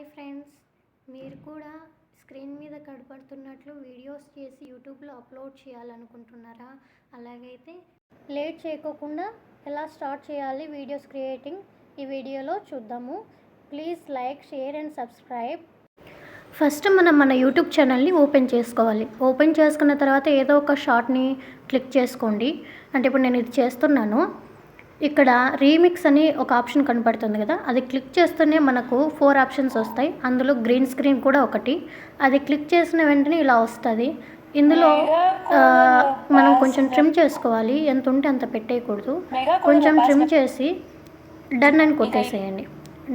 Hi friends, మీరు కూడా screen మీద కనపడుతున్నట్లు వీడియోస్ చేసి యూట్యూబ్లో అప్లోడ్ చేయాలనుకుంటున్నారా? అలాగైతే లేట్ చేయకోకుండా ఎలా స్టార్ట్ చేయాలి వీడియోస్ క్రియేటింగ్ ఈ వీడియోలో చూద్దాము. Please like, share and subscribe. First మనం మన యూట్యూబ్ ఛానల్ని ఓపెన్ చేసుకోవాలి. ఓపెన్ చేసుకున్న తర్వాత ఏదో ఒక షార్ట్ని క్లిక్ చేసుకోండి. అంటే ఇప్పుడు నేను ఇది చేస్తున్నాను. ఇక్కడ రీమిక్స్ అని ఒక ఆప్షన్ కనపడుతుంది కదా, అది క్లిక్ చేస్తేనే మనకు 4 ఆప్షన్స్ వస్తాయి. అందులో గ్రీన్ స్క్రీన్ కూడా ఒకటి. అది క్లిక్ చేసిన వెంటనే ఇలా వస్తుంది. ఇందులో మనం కొంచెం ట్రిమ్ చేసుకోవాలి. ఎంత ఉంటే అంత పెట్టేయకూడదు. కొంచెం ట్రిమ్ చేసి డన్ అని కొట్టేసేయండి.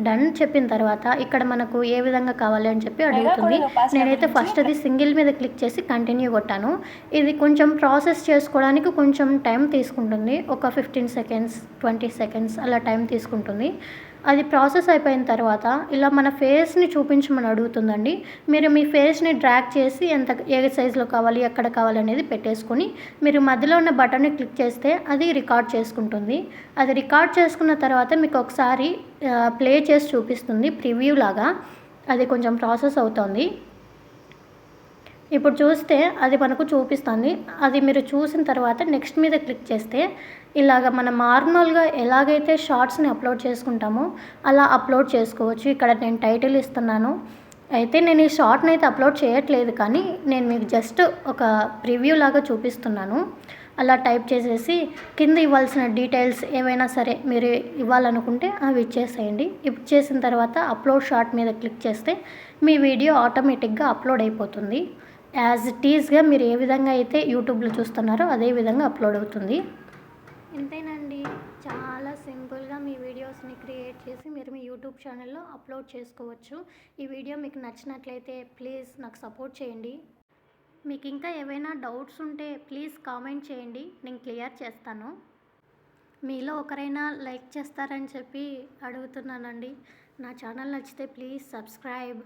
డన్ చెప్పిన తర్వాత ఇక్కడ మనకు ఏ విధంగా కావాలి అని చెప్పి అడుగుతుంది. నేనైతే ఫస్ట్ అది సింగిల్ మీద క్లిక్ చేసి కంటిన్యూ కొట్టాను. ఇది కొంచెం ప్రాసెస్ చేసుకోవడానికి కొంచెం టైం తీసుకుంటుంది. ఒక 15 సెకండ్స్ 20 సెకండ్స్ అలా టైం తీసుకుంటుంది. అది ప్రాసెస్ అయిపోయిన తర్వాత ఇలా మన ఫేస్ని చూపించమని అడుగుతుందండి. మీరు మీ ఫేస్ని డ్రాగ్ చేసి ఏ సైజులో కావాలి, ఎక్కడ కావాలి అనేది పెట్టేసుకొని మీరు మధ్యలో ఉన్న బటన్ని క్లిక్ చేస్తే అది రికార్డ్ చేసుకుంటుంది. అది రికార్డ్ చేసుకున్న తర్వాత మీకు ఒకసారి ప్లే చేసి చూపిస్తుంది ప్రివ్యూ లాగా. అది కొంచెం ప్రాసెస్ అవుతుంది. ఇప్పుడు చూస్తే అది మనకు చూపిస్తుంది. అది మీరు చూసిన తర్వాత నెక్స్ట్ మీద క్లిక్ చేస్తే ఇలాగ మనం నార్మల్గా ఎలాగైతే షార్ట్స్ని అప్లోడ్ చేసుకుంటామో అలా అప్లోడ్ చేసుకోవచ్చు. ఇక్కడ నేను టైటిల్ ఇస్తున్నాను. అయితే నేను ఈ షార్ట్ని అయితే అప్లోడ్ చేయట్లేదు, కానీ నేను మీకు జస్ట్ ఒక ప్రివ్యూ లాగా చూపిస్తున్నాను. అలా టైప్ చేసేసి కింద ఇవ్వాల్సిన డీటెయిల్స్ ఏవైనా సరే మీరు ఇవ్వాలనుకుంటే అవి ఇచ్చేసేయండి. ఇచ్చేసిన తర్వాత అప్లోడ్ షార్ట్ మీద క్లిక్ చేస్తే మీ వీడియో ఆటోమేటిక్గా అప్లోడ్ అయిపోతుంది. యాజ్ ఇట్ ఈజ్గా మీరు ఏ విధంగా అయితే యూట్యూబ్లో చూస్తున్నారో అదే విధంగా అప్లోడ్ అవుతుంది. ఇంతేనండి, చాలా సింపుల్గా మీ వీడియోస్ని క్రియేట్ చేసి మీరు మీ యూట్యూబ్ ఛానల్లో అప్లోడ్ చేసుకోవచ్చు. ఈ వీడియో మీకు నచ్చినట్లయితే ప్లీజ్ నాకు సపోర్ట్ చేయండి. మీకు ఇంకా ఏవైనా డౌట్స్ ఉంటే ప్లీజ్ కామెంట్ చేయండి, నేను క్లియర్ చేస్తాను. మీలో ఒకరైనా లైక్ చేస్తారని చెప్పి అడుగుతున్నానండి. నా ఛానల్ నచ్చితే ప్లీజ్ సబ్స్క్రైబ్.